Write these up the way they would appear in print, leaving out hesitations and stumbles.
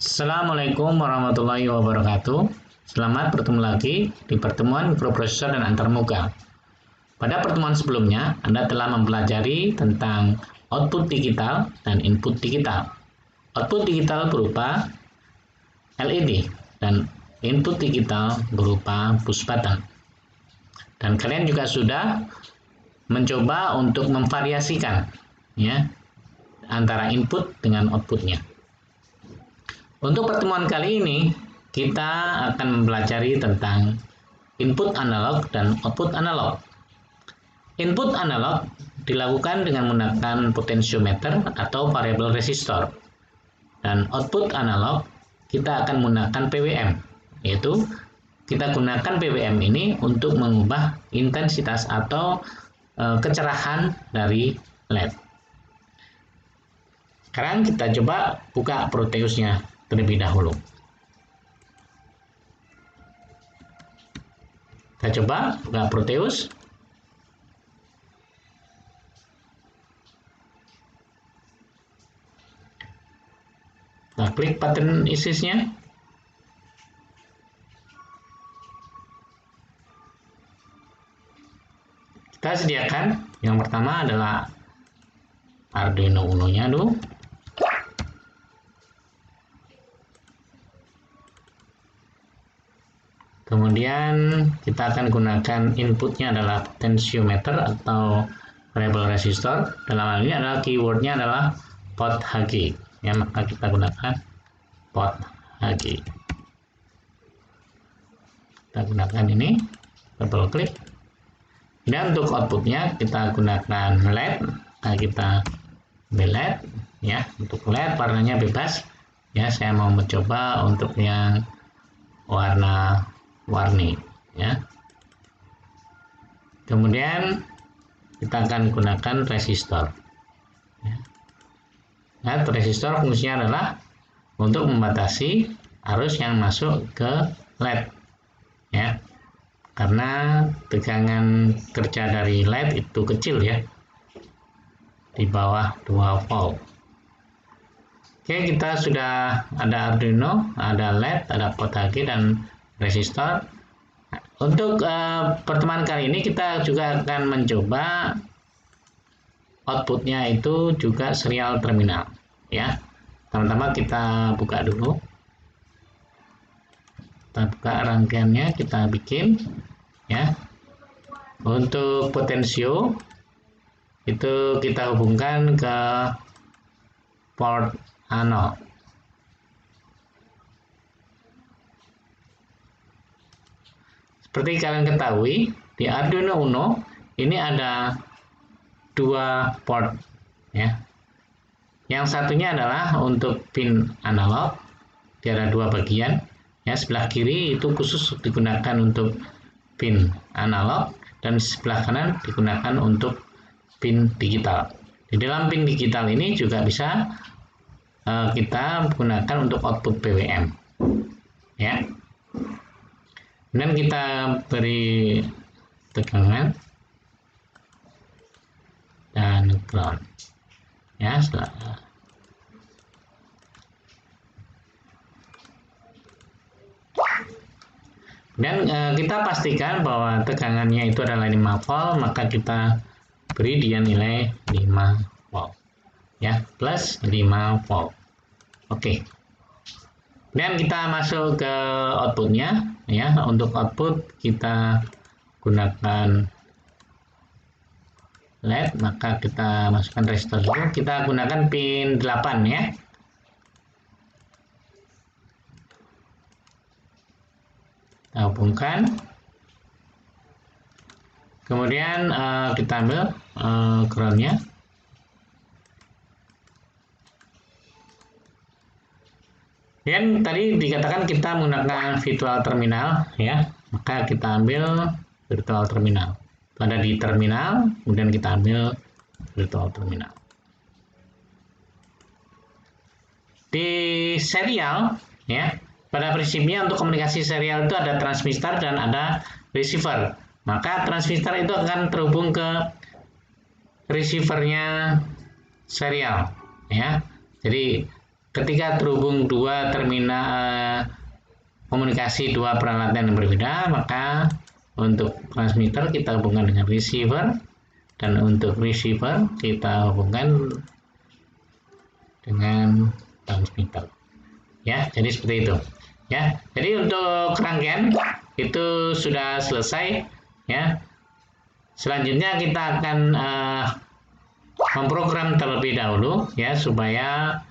Assalamualaikum warahmatullahi wabarakatuh. Selamat bertemu lagi di pertemuan mikroprosesor dan antarmuka. Pada pertemuan sebelumnya, Anda telah mempelajari tentang output digital dan input digital. Output digital berupa LED dan input digital berupa push button. Dan kalian juga sudah mencoba untuk memvariasikan ya antara input dengan outputnya. Untuk pertemuan kali ini, kita akan mempelajari tentang input analog dan output analog. Input analog dilakukan dengan menggunakan potensiometer atau variabel resistor. Dan output analog kita akan menggunakan PWM, yaitu kita gunakan PWM ini untuk mengubah intensitas atau kecerahan dari LED. Sekarang kita coba buka Proteusnya terlebih dahulu. Kita coba buka Proteus. Kita klik button ISIS-nya. Kita sediakan yang pertama adalah Arduino Uno-nya dulu. Kemudian kita akan gunakan inputnya adalah potensiometer atau variabel resistor. Dalam hal ini adalah keywordnya adalah port HG. Ya, maka kita gunakan port HG. Kita gunakan ini, double klik. Dan untuk outputnya kita gunakan LED. Nah, kita ambil LED. Ya, untuk LED warnanya bebas. Ya, saya mau mencoba untuk yang warna warni ya. Kemudian kita akan gunakan resistor ya. Nah, resistor fungsinya adalah untuk membatasi arus yang masuk ke LED ya, karena tegangan kerja dari LED itu kecil ya, di bawah 2 volt. Oke, kita sudah ada Arduino, ada LED, ada port HG dan resistor. Untuk pertemuan kali ini kita juga akan mencoba outputnya itu juga serial terminal ya. Pertama kita buka dulu, kita buka rangkaiannya, kita bikin ya. Untuk potensio itu kita hubungkan ke port analog. Seperti kalian ketahui, di Arduino Uno ini ada 2 port ya. Yang satunya adalah untuk pin analog, dia ada 2 bagian. Ya, sebelah kiri itu khusus digunakan untuk pin analog dan sebelah kanan digunakan untuk pin digital. Di dalam pin digital ini juga bisa kita gunakan untuk output PWM. Ya. Dan kita beri tegangan dan ground ya. Dan kita pastikan bahwa tegangannya itu adalah 5 volt, maka kita beri dia nilai 5 volt ya, plus 5 volt. Oke. Dan kita masuk ke outputnya ya. Untuk output kita gunakan LED, maka kita masukkan resistor dulu. Kita gunakan pin 8 ya. Kita hubungkan. Kemudian kita ambil groundnya. Dan tadi dikatakan kita menggunakan virtual terminal ya, maka kita ambil virtual terminal. Itu ada di terminal, kemudian kita ambil virtual terminal. Di serial ya, pada prinsipnya untuk komunikasi serial itu ada transmitter dan ada receiver. Maka transmitter itu akan terhubung ke receivernya serial ya. Jadi ketika terhubung dua terminal komunikasi dua peralatan yang berbeda, maka untuk transmitter kita hubungkan dengan receiver, dan untuk receiver kita hubungkan dengan transmitter. Ya, jadi seperti itu. Ya, jadi untuk rangkaian itu sudah selesai. Ya, selanjutnya kita akan memprogram terlebih dahulu, ya, supaya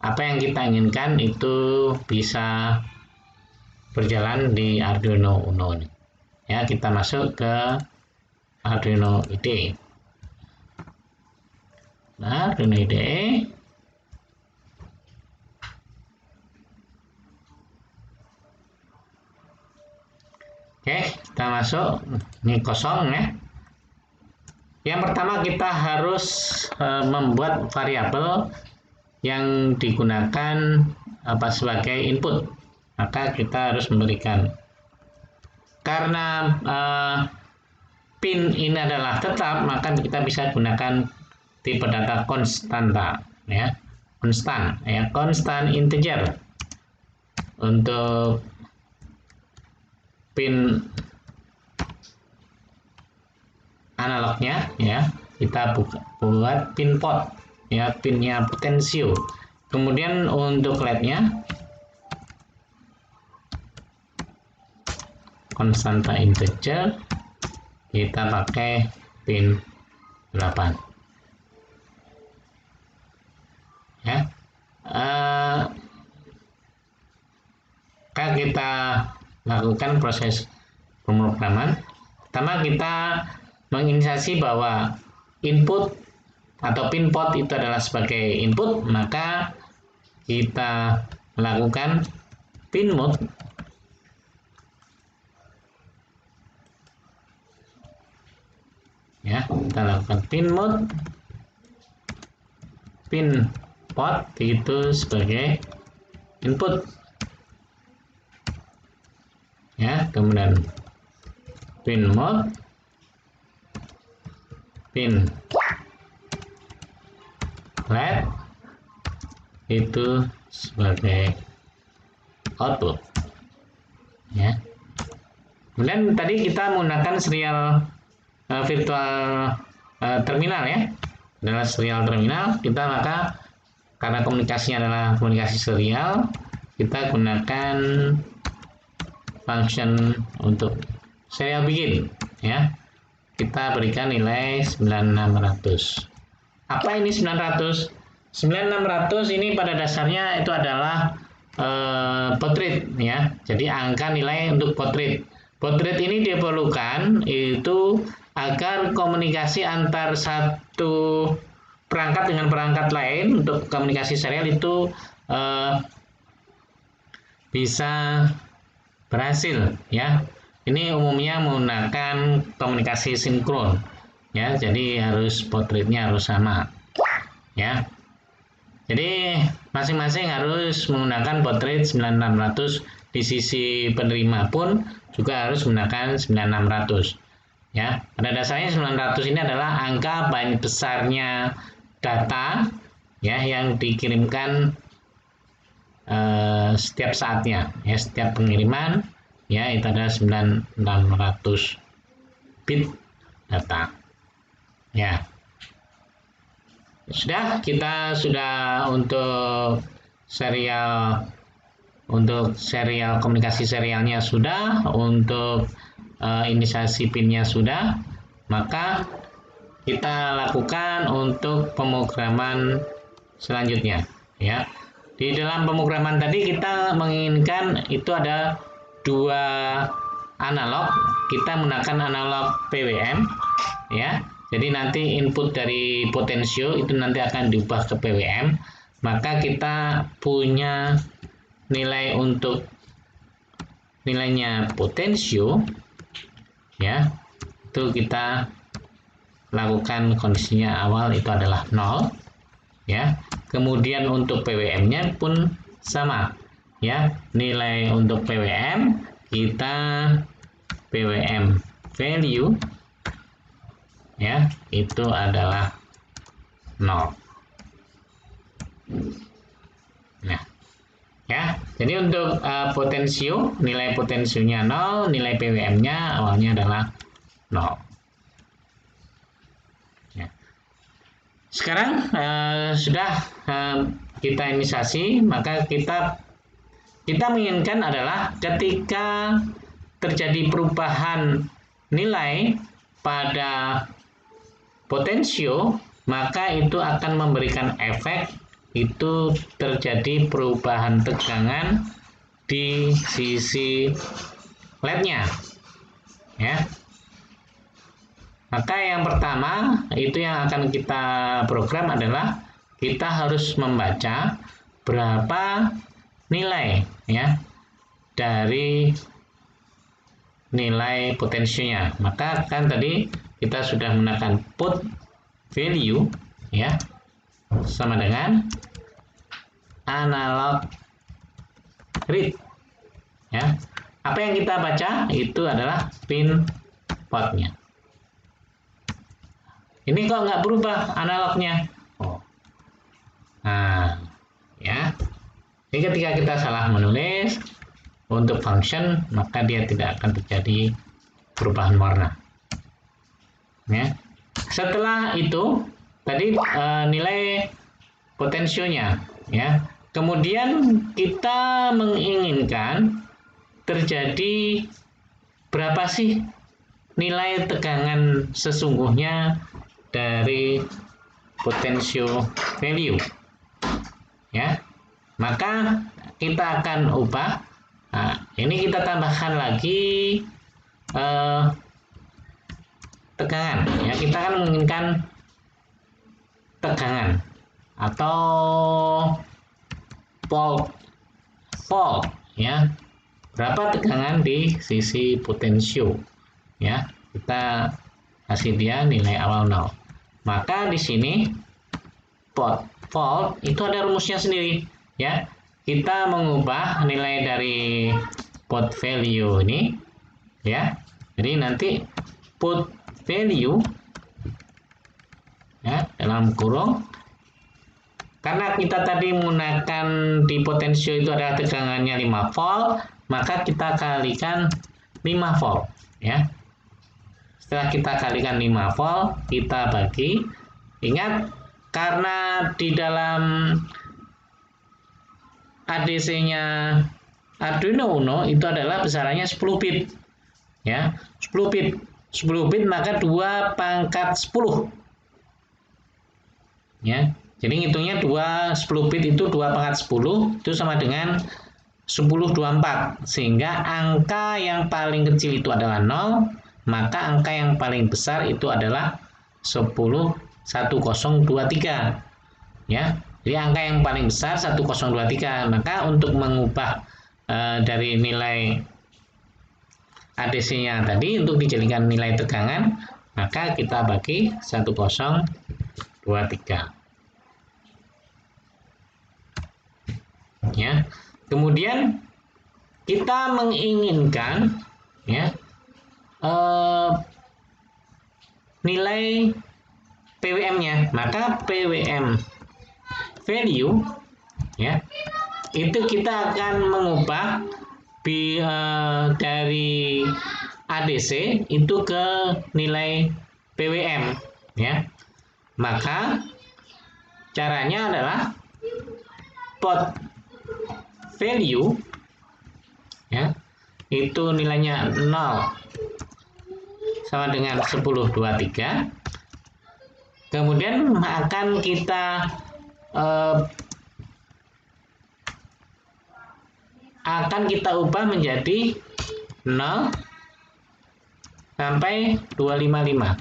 apa yang kita inginkan itu bisa berjalan di Arduino Uno ini. Ya, kita masuk ke Arduino IDE. Nah, Arduino IDE. Oke, kita masuk. Ini kosong ya. Yang pertama kita harus membuat variabel yang digunakan sebagai input. Maka kita harus memberikan, karena pin ini adalah tetap, maka kita bisa gunakan tipe data konstanta, ya, konstan, ya, konstan integer. Untuk pin analognya, ya, kita buat pin pot, ya, pinnya potensio. Kemudian untuk LED-nya konstanta integer, kita pakai pin 8. Ya, kita lakukan proses pemrograman. Pertama kita menginisiasi bahwa input atau pin pot itu adalah sebagai input, maka kita lakukan pin mode. Ya, kita lakukan pin mode, pin pot itu sebagai input. Ya, kemudian pin mode, pin LED itu sebagai output. Ya. Kemudian tadi kita menggunakan serial virtual terminal, ya, adalah serial terminal. Kita maka karena komunikasinya adalah komunikasi serial, kita gunakan function untuk serial begin, ya. Kita berikan nilai 9600. Apa ini 900? 9600 ini pada dasarnya itu adalah baud rate, ya. Jadi angka nilai untuk baud rate. Baud rate ini diperlukan itu agar komunikasi antar satu perangkat dengan perangkat lain untuk komunikasi serial itu bisa berhasil, ya. Ini umumnya menggunakan komunikasi sinkron, ya. Jadi harus baud rate-nya harus sama, ya. Jadi masing-masing harus menggunakan baud rate 9600. Di sisi penerima pun juga harus menggunakan 9600. Ya, pada dasarnya 900 ini adalah angka paling besarnya data, ya, yang dikirimkan setiap saatnya, ya, setiap pengiriman, ya, itu ada 9600 bit data. Ya. Kita sudah untuk serial komunikasi serialnya sudah, untuk inisiasi pinnya sudah, maka kita lakukan untuk pemrograman selanjutnya, ya. Di dalam pemrograman tadi kita menginginkan itu ada dua analog, kita menggunakan analog PWM, ya. Jadi nanti input dari potensio itu nanti akan diubah ke PWM, maka kita punya nilai untuk nilainya potensio, ya, itu kita lakukan kondisinya awal itu adalah 0, ya. Kemudian untuk PWM-nya pun sama, ya. Nilai untuk PWM kita PWM value, ya, itu adalah 0. Ya, jadi untuk potensio, nilai potensionya 0, nilai PWM-nya awalnya adalah 0. Ya. Sekarang sudah kita inisiasi, maka kita menginginkan adalah ketika terjadi perubahan nilai pada potensio, maka itu akan memberikan efek itu terjadi perubahan tegangan di sisi LED-nya, ya. Maka yang pertama itu yang akan kita program adalah kita harus membaca berapa nilai, ya, dari nilai potensinya. Maka kan tadi kita sudah menggunakan put value, ya, sama dengan analog read, ya. Apa yang kita baca itu adalah pin potnya. Ini kok nggak berubah analognya? Oh. Nah, ya. Jadi ketika kita salah menulis untuk function, maka dia tidak akan terjadi perubahan warna. Ya. Setelah itu tadi nilai potensionya, ya. Kemudian kita menginginkan terjadi berapa sih nilai tegangan sesungguhnya dari potential value, ya. Maka kita akan ubah. Nah, ini kita tambahkan lagi tegangan, ya. Kita akan menginginkan tegangan atau volt, ya. Berapa tegangan di sisi potensio, ya. Kita kasih dia nilai awal 0. Maka di sini volt itu ada rumusnya sendiri, ya. Kita mengubah nilai dari put value ini, ya. Jadi nanti put value, ya, dalam kurung, karena kita tadi menggunakan di potensio itu adalah tegangannya 5 volt, maka kita kalikan 5 volt, ya. Setelah kita kalikan 5 volt, kita bagi. Ingat, karena di dalam ADC-nya Arduino Uno itu adalah besarannya 10 bit, ya. 10 bit. 10 bit maka 2 pangkat 10. Ya. Jadi ngitungnya 10 bit itu 2 pangkat 10 itu sama dengan 1024, sehingga angka yang paling kecil itu adalah 0, maka angka yang paling besar itu adalah 1023, ya. Jadi angka yang paling besar 1023. Maka untuk mengubah dari nilai ADC-nya tadi untuk dijadikan nilai tegangan, maka kita bagi 1023. Ya. Kemudian kita menginginkan, ya, nilai PWM-nya, maka PWM value, ya, itu kita akan mengubah dari ADC itu ke nilai PWM, ya. Maka caranya adalah put value, ya, itu nilainya 0 sama dengan 1023. Kemudian akan kita ubah menjadi 0 sampai 255,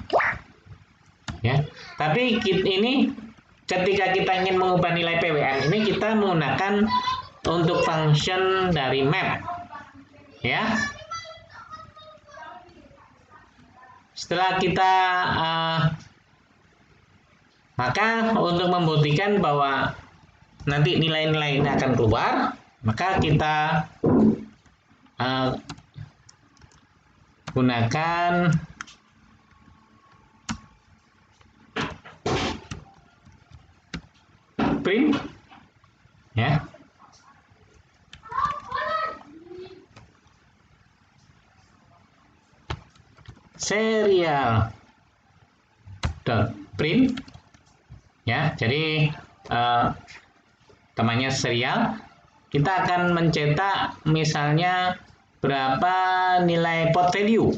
ya. Tapi ini ketika kita ingin mengubah nilai PWM ini, kita menggunakan untuk function dari map, ya. Setelah kita maka untuk membuktikan bahwa nanti nilai-nilai ini akan keluar, maka kita gunakan print, ya. serial dot print, ya. Jadi temannya serial, kita akan mencetak misalnya berapa nilai pot value,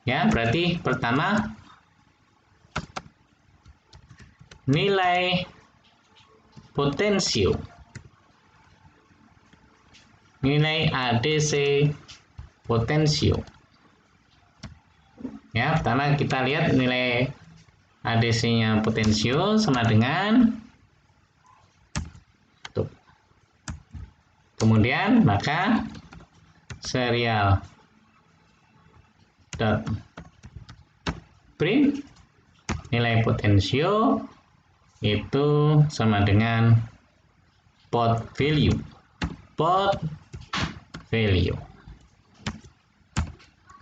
ya. Berarti pertama nilai potensio, nilai ADC potensio, ya. Pertama kita lihat nilai ADC-nya potensio sama dengan tuh. Kemudian maka serial dot print nilai potensio itu sama dengan pot value.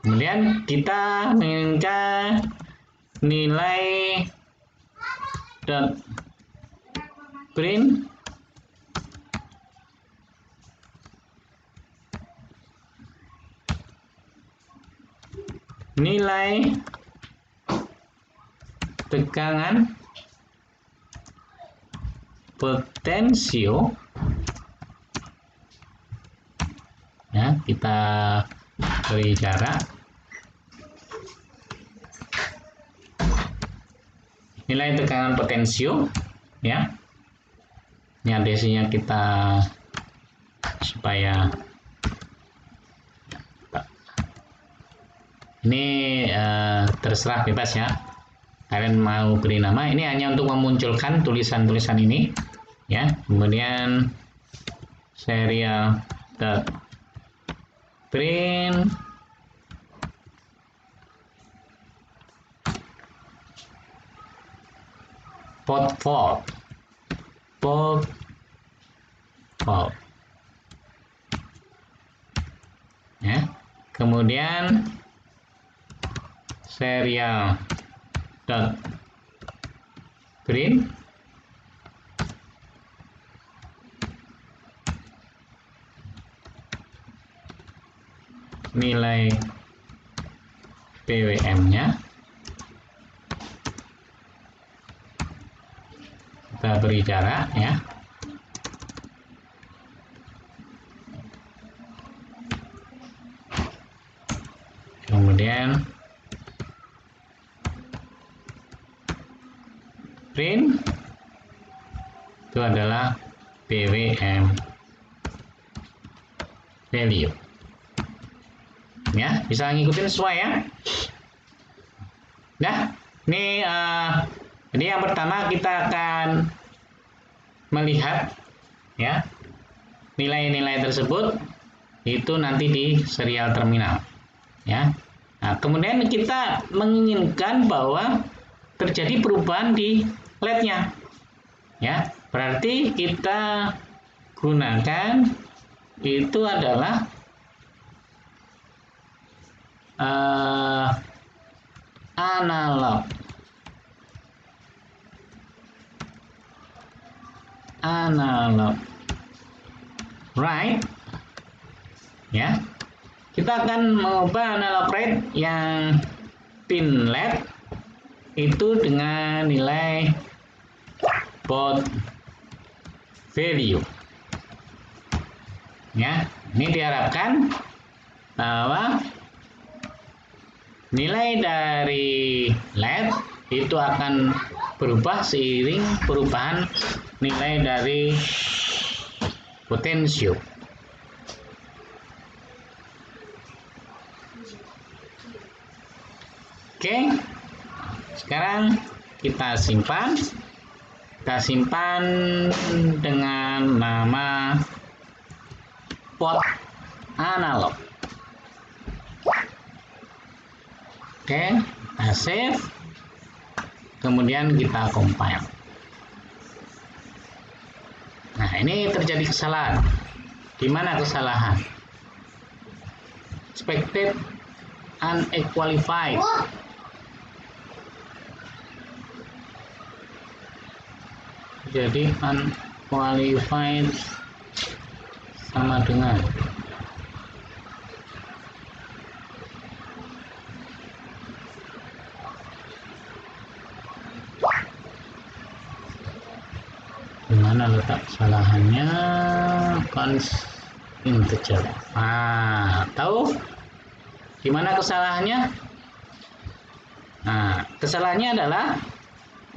Kemudian kita menginginkan nilai dot print nilai tegangan potensio, ya. Kita beri jarak nilai tegangan potensio, ya. Ini ADC-nya kita supaya ini terserah bebas, ya. Kalian mau beri nama, ini hanya untuk memunculkan tulisan-tulisan ini, ya. Kemudian serial dot print pot volt, ya. Kemudian serial dot print nilai PWM-nya, kita beri jarak, ya. Kemudian print itu adalah PWM value, ya. Bisa ngikutin sesuai, ya. Nah, ini jadi yang pertama kita akan melihat, ya, nilai-nilai tersebut itu nanti di serial terminal, ya. Nah, kemudian kita menginginkan bahwa terjadi perubahan di LED-nya, ya. Berarti kita gunakan itu adalah analog write, ya. Kita akan mengubah analog write yang pin LED itu dengan nilai pot value, ya. Ini diharapkan bahwa nilai dari LED itu akan berubah seiring perubahan nilai dari potensio. Oke, sekarang kita simpan dengan nama pot analog. Oke, kita save, kemudian kita compile. Nah, ini terjadi kesalahan. Di mana kesalahan? Expected unequalified. Jadi unqualified sama dengan kesalahannya const integer. Nah, tahu gimana kesalahannya? Nah, kesalahannya adalah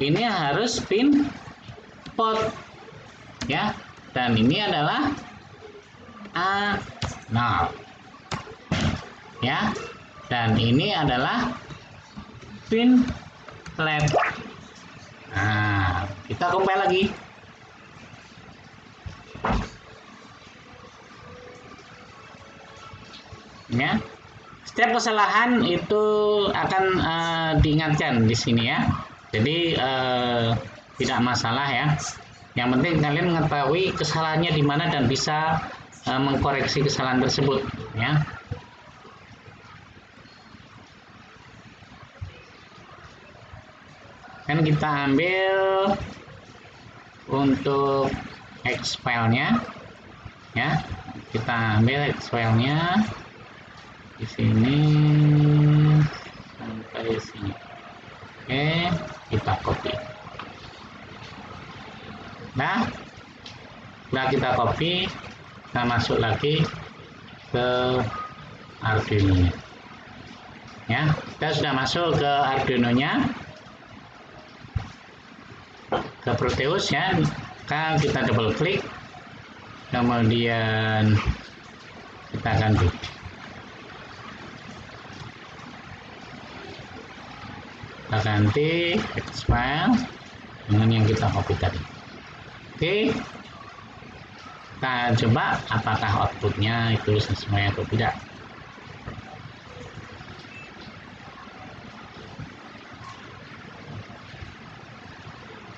ini harus pin port ya, dan ini adalah A0 ya, dan ini adalah pin flat. Nah, kita compile lagi. Ya, setiap kesalahan itu akan diingatkan di sini ya. Jadi tidak masalah ya. Yang penting kalian mengetahui kesalahannya di mana dan bisa mengkoreksi kesalahan tersebut ya. Kan kita ambil untuk X filenya ya. Kita ambil X filenya di sini sampai sini. Oke, kita copy. Nah, setelah kita copy, kita masuk lagi ke Arduino. Ya, kita sudah masuk ke Arduino-nya, ke Proteus ya. Kan kita double klik, kemudian kita ganti. Kita ganti X file dengan yang kita copy tadi. Oke, kita coba apakah outputnya itu sesuai atau tidak.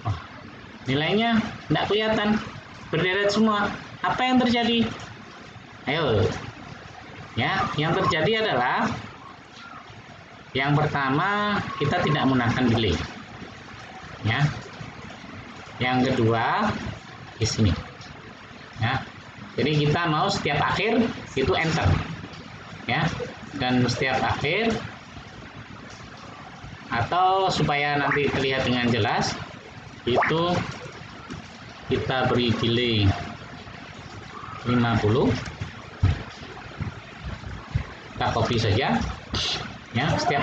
Oh, nilainya tidak kelihatan, berderet semua. Apa yang terjadi? Ayo, ya, yang terjadi adalah yang pertama kita tidak menggunakan delay, ya. Yang kedua di sini, ya. Jadi kita mau setiap akhir itu enter, ya. Dan setiap akhir, atau supaya nanti terlihat dengan jelas, itu kita beri delay 50. Kita copy saja, ya. Setiap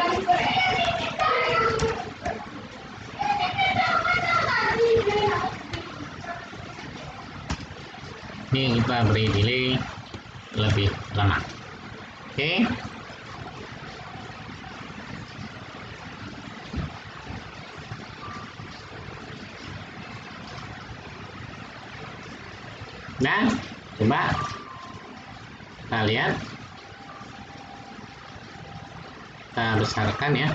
ini kita beri delay lebih lama. Oke. Nah, coba kita lihat, kita besarkan ya.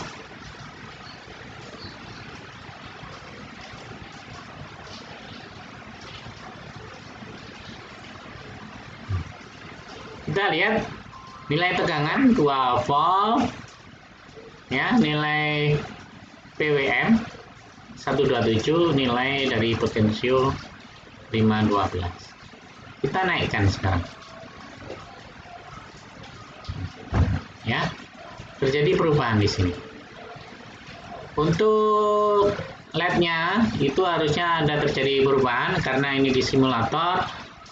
Kita lihat nilai tegangan 2 volt ya, nilai PWM 127, nilai dari potensio 512. Kita naikkan sekarang ya, terjadi perubahan di sini. Untuk LED-nya itu harusnya ada terjadi perubahan karena ini di simulator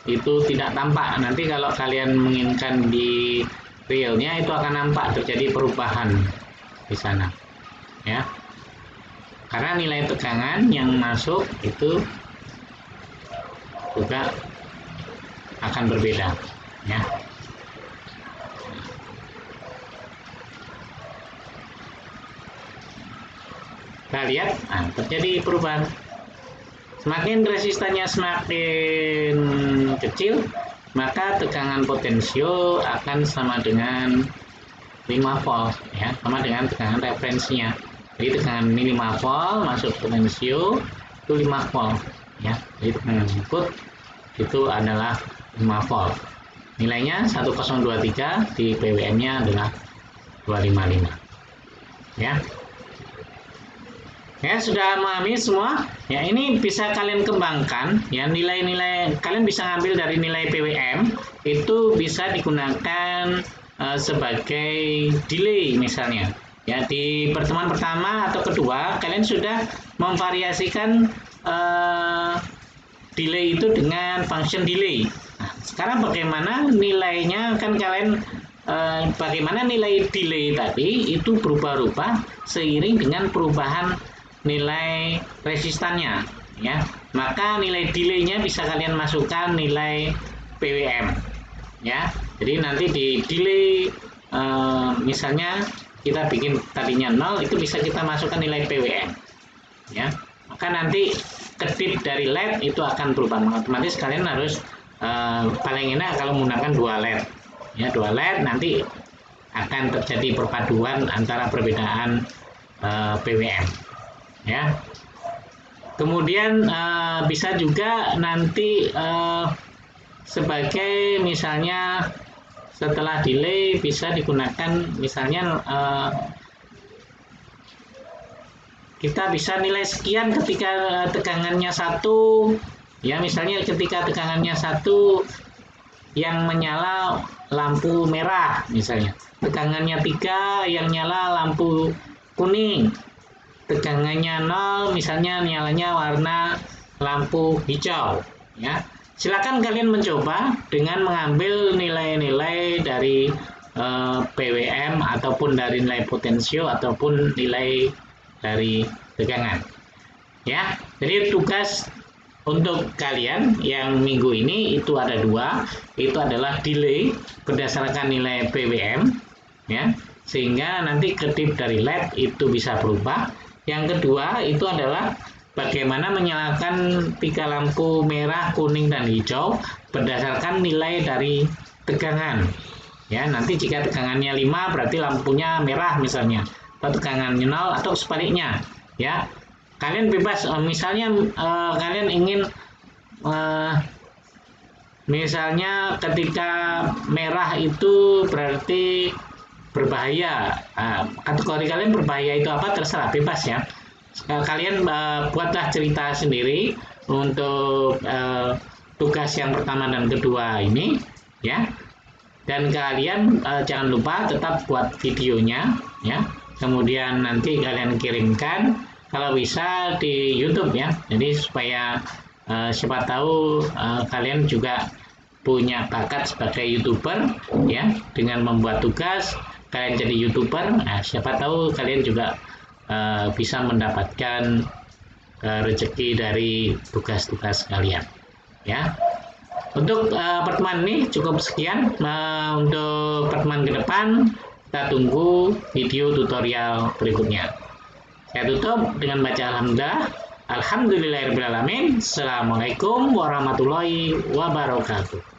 itu tidak tampak. Nanti kalau kalian menginginkan di realnya itu akan nampak terjadi perubahan di sana ya, karena nilai tegangan yang masuk itu juga akan berbeda ya. Kita lihat, nah, terjadi perubahan. Semakin resistannya semakin kecil, maka tegangan potensio akan sama dengan 5 volt ya, sama dengan tegangan referensinya. Jadi tegangan ini 5 volt, masuk potensio itu 5 volt ya. Jadi tegangan input itu adalah 5 volt. Nilainya 1023, di PWM-nya adalah 255 ya. Ya, sudah memahami semua ya. Ini bisa kalian kembangkan ya, nilai-nilai kalian bisa ngambil dari nilai PWM itu bisa digunakan sebagai delay misalnya ya. Di pertemuan pertama atau kedua kalian sudah memvariasikan delay itu dengan function delay. Nah, sekarang bagaimana nilainya, kan kalian bagaimana nilai delay tadi itu berubah-ubah seiring dengan perubahan nilai resistannya, ya. Maka nilai delay-nya bisa kalian masukkan nilai PWM, ya. Jadi nanti di delay misalnya kita bikin tadinya 0, itu bisa kita masukkan nilai PWM, ya. Maka nanti kedip dari LED itu akan berubah. Otomatis kalian harus paling enak kalau menggunakan 2 LED, ya. 2 LED nanti akan terjadi perpaduan antara perbedaan PWM, ya. Kemudian bisa juga nanti sebagai misalnya setelah delay bisa digunakan misalnya kita bisa nilai sekian ketika tegangannya 1, ya. Misalnya ketika tegangannya 1 yang menyala lampu merah, misalnya tegangannya 3 yang nyala lampu kuning, tegangannya 0 misalnya nyalanya warna lampu hijau, ya. Silakan kalian mencoba dengan mengambil nilai-nilai dari PWM ataupun dari nilai potensio ataupun nilai dari tegangan, ya. Jadi tugas untuk kalian yang minggu ini itu ada 2, itu adalah delay berdasarkan nilai PWM, ya, sehingga nanti kedip dari LED itu bisa berubah. Yang kedua itu adalah bagaimana menyalakan 3 lampu merah, kuning, dan hijau berdasarkan nilai dari tegangan, ya. Nanti jika tegangannya 5 berarti lampunya merah misalnya, atau tegangannya 0 atau sebaliknya, ya. Kalian bebas, misalnya kalian ingin misalnya ketika merah itu berarti berbahaya, kategori kalian berbahaya itu apa, terserah, bebas, ya. Kalian buatlah cerita sendiri untuk tugas yang pertama dan kedua ini, ya. Dan kalian jangan lupa tetap buat videonya, ya. Kemudian nanti kalian kirimkan kalau bisa di YouTube, ya. Jadi supaya siapa tahu kalian juga punya bakat sebagai YouTuber, ya. Dengan membuat tugas kalian jadi YouTuber, nah, siapa tahu kalian juga bisa mendapatkan rezeki dari tugas-tugas kalian, ya. Untuk pertemuan ini cukup sekian. Untuk pertemuan ke depan kita tunggu video tutorial berikutnya. Saya tutup dengan baca alhamdulillah. Alhamdulillahirabbil alamin. Assalamualaikum warahmatullahi wabarakatuh.